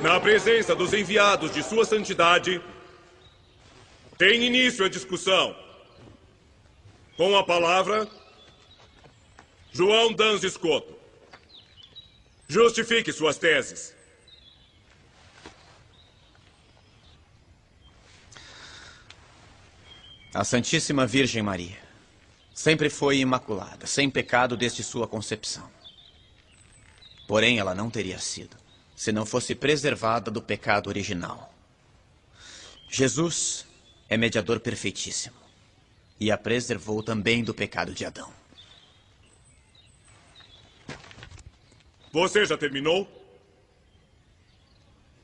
Na presença dos enviados de Sua Santidade, tem início a discussão. Com a palavra, João Dans Escoto. Justifique suas teses. A Santíssima Virgem Maria sempre foi imaculada, sem pecado desde sua concepção. Porém, ela não teria sido, se não fosse preservada do pecado original. Jesus é mediador perfeitíssimo e a preservou também do pecado de Adão. Você já terminou?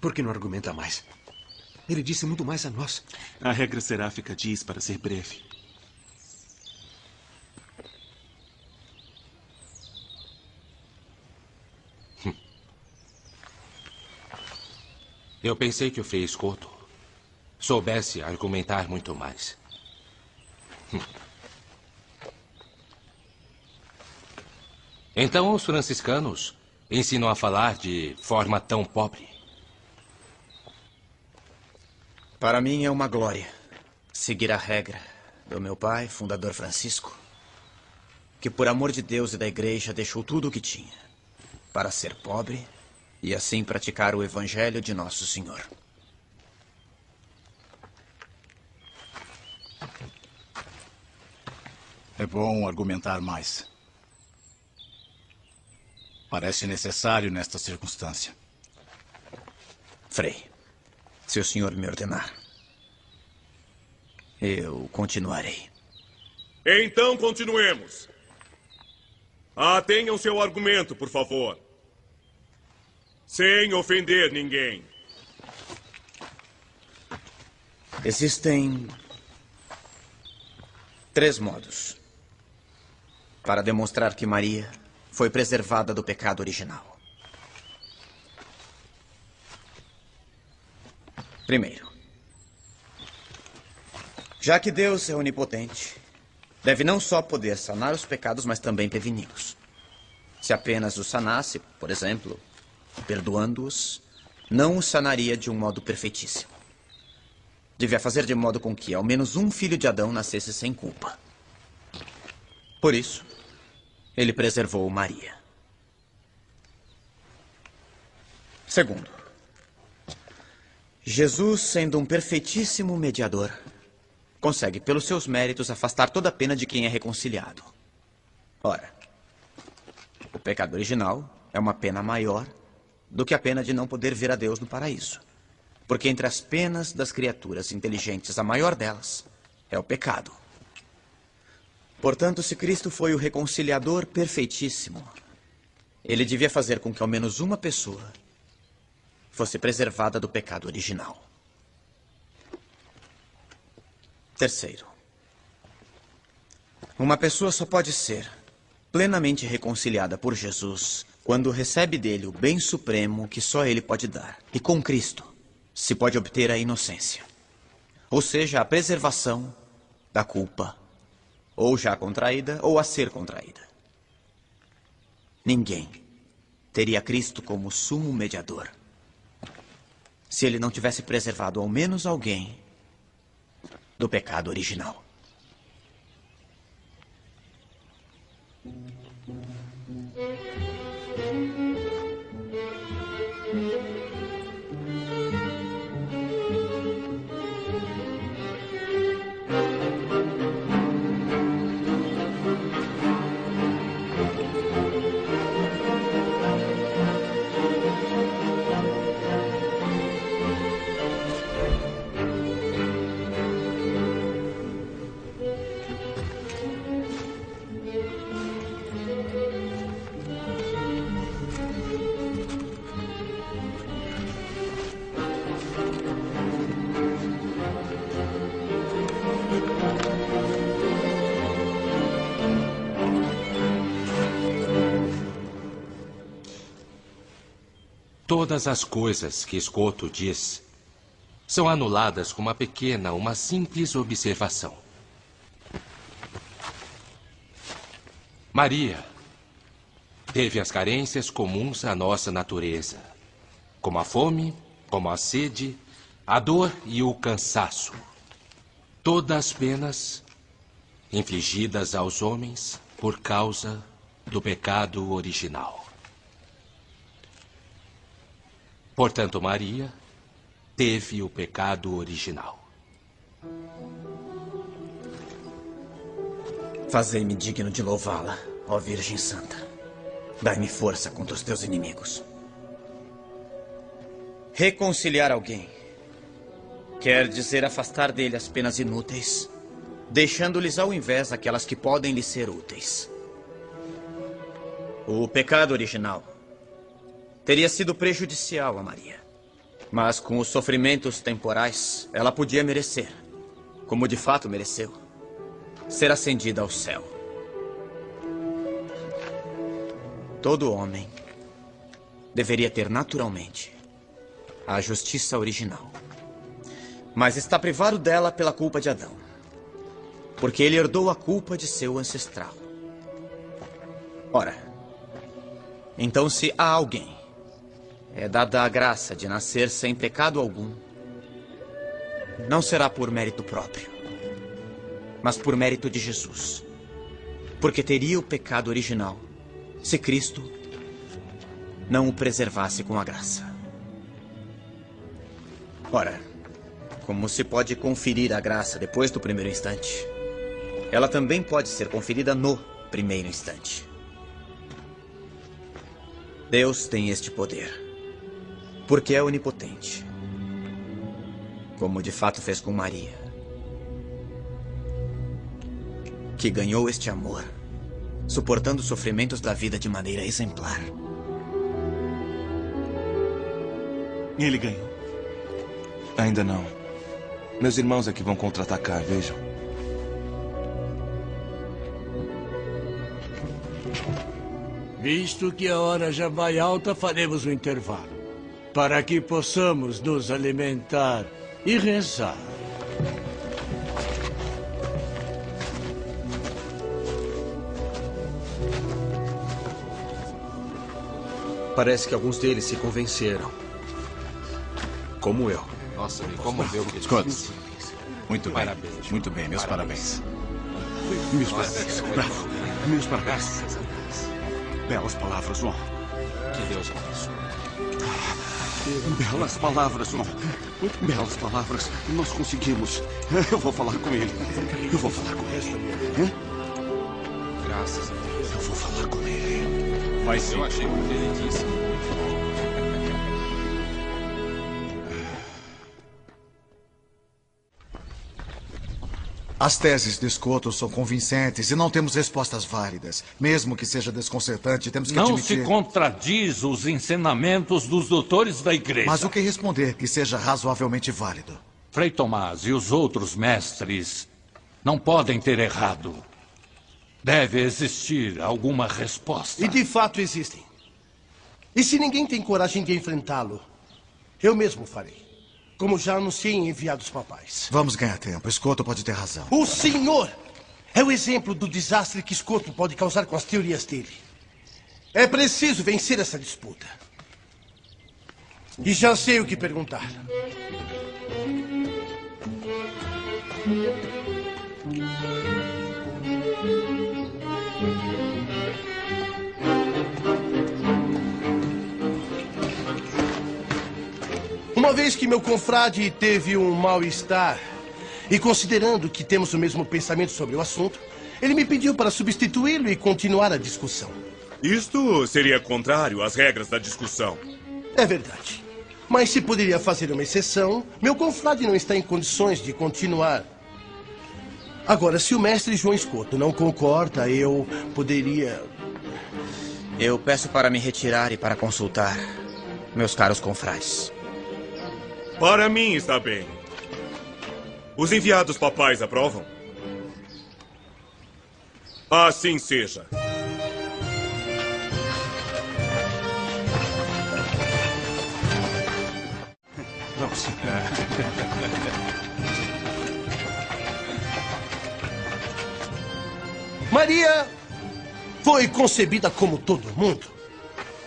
Por que não argumenta mais? Ele disse muito mais a nós. A regra seráfica diz para ser breve. Eu pensei que o Frei Escoto soubesse argumentar muito mais. Então os franciscanos ensinam a falar de forma tão pobre. Para mim é uma glória seguir a regra do meu pai, fundador Francisco, que por amor de Deus e da igreja deixou tudo o que tinha para ser pobre e assim praticar o evangelho de Nosso Senhor. É bom argumentar mais. Parece necessário nesta circunstância. Frei, se o senhor me ordenar, eu continuarei. Então continuemos. Atenham seu argumento, por favor. Sem ofender ninguém. Existem 3 modos para demonstrar que Maria foi preservada do pecado original. Primeiro, já que Deus é onipotente, deve não só poder sanar os pecados, mas também preveni-los. Se apenas os sanasse, por exemplo, perdoando-os, não os sanaria de um modo perfeitíssimo. Devia fazer de modo com que ao menos um filho de Adão nascesse sem culpa. Por isso, ele preservou Maria. Segundo, Jesus, sendo um perfeitíssimo mediador, consegue, pelos seus méritos, afastar toda a pena de quem é reconciliado. Ora, o pecado original é uma pena maior do que a pena de não poder ver a Deus no paraíso. Porque entre as penas das criaturas inteligentes, a maior delas é o pecado. Portanto, se Cristo foi o reconciliador perfeitíssimo, ele devia fazer com que ao menos uma pessoa fosse preservada do pecado original. Terceiro, uma pessoa só pode ser plenamente reconciliada por Jesus quando recebe dele o bem supremo que só ele pode dar. E com Cristo se pode obter a inocência, ou seja, a preservação da culpa, ou já contraída ou a ser contraída. Ninguém teria Cristo como sumo mediador se ele não tivesse preservado ao menos alguém do pecado original. Todas as coisas que Escoto diz são anuladas com uma simples observação. Maria teve as carências comuns à nossa natureza, como a fome como a sede, a dor e o cansaço. Todas penas infligidas aos homens por causa do pecado original. Portanto, Maria teve o pecado original. Fazei-me digno de louvá-la, ó Virgem Santa. Dai-me força contra os teus inimigos. Reconciliar alguém quer dizer afastar dele as penas inúteis, deixando-lhes ao invés aquelas que podem lhe ser úteis. O pecado original teria sido prejudicial a Maria, mas com os sofrimentos temporais, ela podia merecer, como de fato mereceu, ser ascendida ao céu. Todo homem deveria ter naturalmente a justiça original, mas está privado dela pela culpa de Adão, porque ele herdou a culpa de seu ancestral. Ora, então se a alguém é dada a graça de nascer sem pecado algum, não será por mérito próprio, mas por mérito de Jesus, porque teria o pecado original se Cristo não o preservasse com a graça. Ora, como se pode conferir a graça depois do primeiro instante, ela também pode ser conferida no primeiro instante. Deus tem este poder, porque é onipotente, como de fato fez com Maria, que ganhou este amor, suportando os sofrimentos da vida de maneira exemplar. Ele ganhou. Ainda não. Meus irmãos é que vão contra-atacar, vejam. Visto que a hora já vai alta, faremos um intervalo, para que possamos nos alimentar e rezar. Parece que alguns deles se convenceram. Como eu. Nossa, me comoveu. Scott, muito bem. Parabéns. Muito bem, meus parabéns. Meus parabéns. Bravo. Meus parabéns. Graças a Deus. Belas palavras, João. Que Deus abençoe. Belas palavras, João. Belas palavras. Nós conseguimos. Eu vou falar com ele. Eu vou falar com ele. Graças a Deus. Eu vou falar com ele. Vai sim. Eu achei que ele disse. As teses de Scotto são convincentes e não temos respostas válidas. Mesmo que seja desconcertante, temos que Não admitir... se contradiz os ensinamentos dos doutores da igreja. Mas o que responder que seja razoavelmente válido? Frei Tomás e os outros mestres não podem ter errado. Deve existir alguma resposta. E de fato existem. E se ninguém tem coragem de enfrentá-lo, eu mesmo farei. Como já anunciei em enviados papais. Vamos ganhar tempo. Scotto pode ter razão. O senhor é o exemplo do desastre que Scotto pode causar com as teorias dele. É preciso vencer essa disputa. E já sei o que perguntar. Uma vez que meu confrade teve um mal-estar, e considerando que temos o mesmo pensamento sobre o assunto, ele me pediu para substituí-lo e continuar a discussão. Isto seria contrário às regras da discussão. É verdade. Mas se poderia fazer uma exceção, meu confrade não está em condições de continuar. Agora, se o mestre João Scotto não concorda, eu poderia... Eu peço para me retirar e para consultar meus caros confrades. Para mim está bem. Os enviados papais aprovam? Assim seja. Vamos. Maria foi concebida como todo mundo.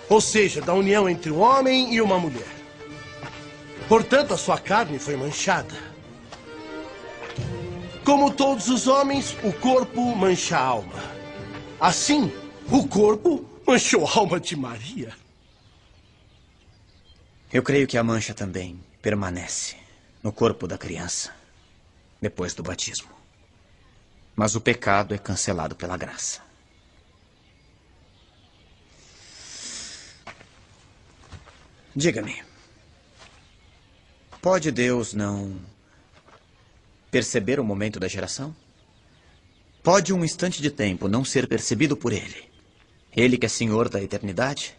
Ou seja, da união entre um homem e uma mulher. Portanto, a sua carne foi manchada. Como todos os homens, o corpo mancha a alma. Assim, o corpo manchou a alma de Maria. Eu creio que a mancha também permanece no corpo da criança depois do batismo. Mas o pecado é cancelado pela graça. Diga-me, pode Deus não perceber o momento da geração? Pode um instante de tempo não ser percebido por Ele? Ele que é Senhor da eternidade?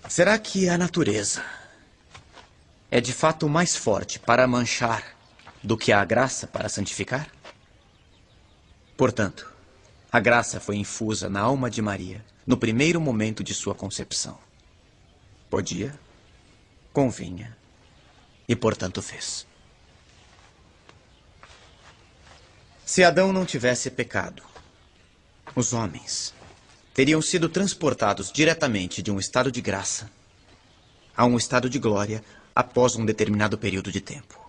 Será que a natureza é de fato mais forte para manchar do que a graça para santificar? Portanto, a graça foi infusa na alma de Maria no primeiro momento de sua concepção. Podia, convinha e, portanto, fez. Se Adão não tivesse pecado, os homens teriam sido transportados diretamente de um estado de graça a um estado de glória após um determinado período de tempo.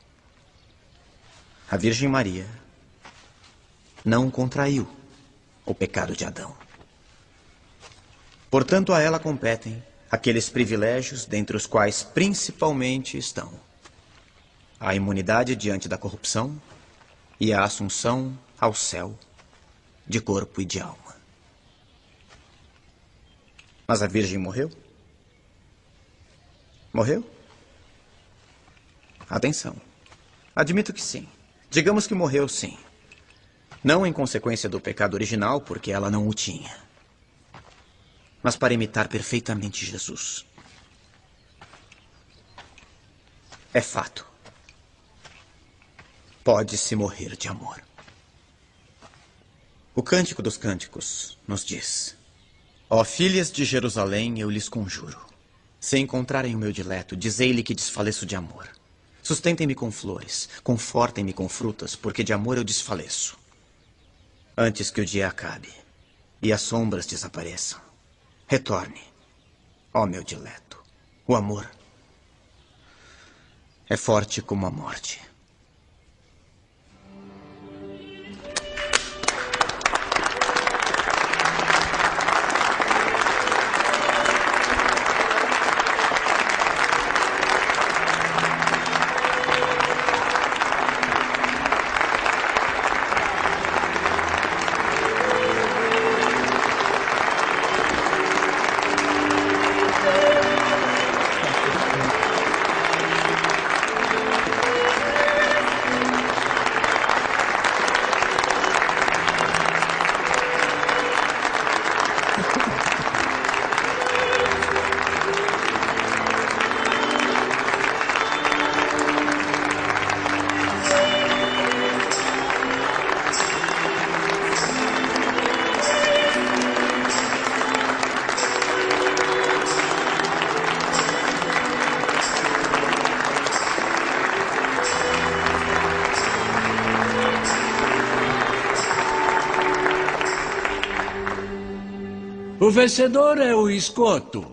A Virgem Maria não contraiu o pecado de Adão. Portanto, a ela competem aqueles privilégios dentre os quais principalmente estão a imunidade diante da corrupção e a assunção ao céu de corpo e de alma. Mas a Virgem morreu? Morreu? Atenção. Admito que sim. Digamos que morreu, sim. Não em consequência do pecado original, porque ela não o tinha, mas para imitar perfeitamente Jesus. É fato. Pode-se morrer de amor. O Cântico dos Cânticos nos diz: ó filhas de Jerusalém, eu lhes conjuro, se encontrarem o meu dileto, dizei-lhe que desfaleço de amor. Sustentem-me com flores, confortem-me com frutas, porque de amor eu desfaleço. Antes que o dia acabe e as sombras desapareçam, retorne, ó meu dileto. O amor é forte como a morte. O vencedor é o esgoto.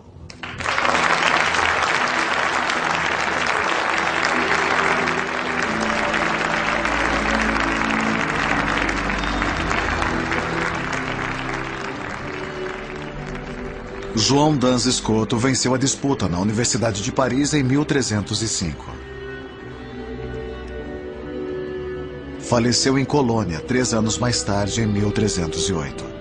João Duns Scoto venceu a disputa na Universidade de Paris em 1305. Faleceu em Colônia 3 anos mais tarde, em 1308.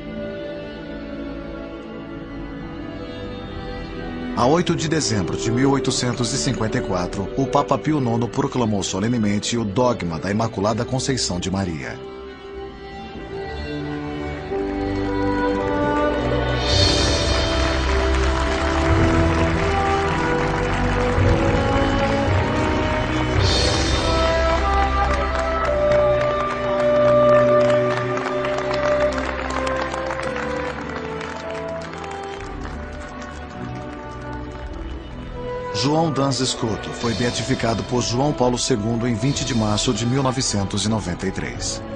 A 8 de dezembro de 1854, o Papa Pio IX proclamou solenemente o dogma da Imaculada Conceição de Maria. João Duns Scoto foi beatificado por João Paulo II em 20 de março de 1993.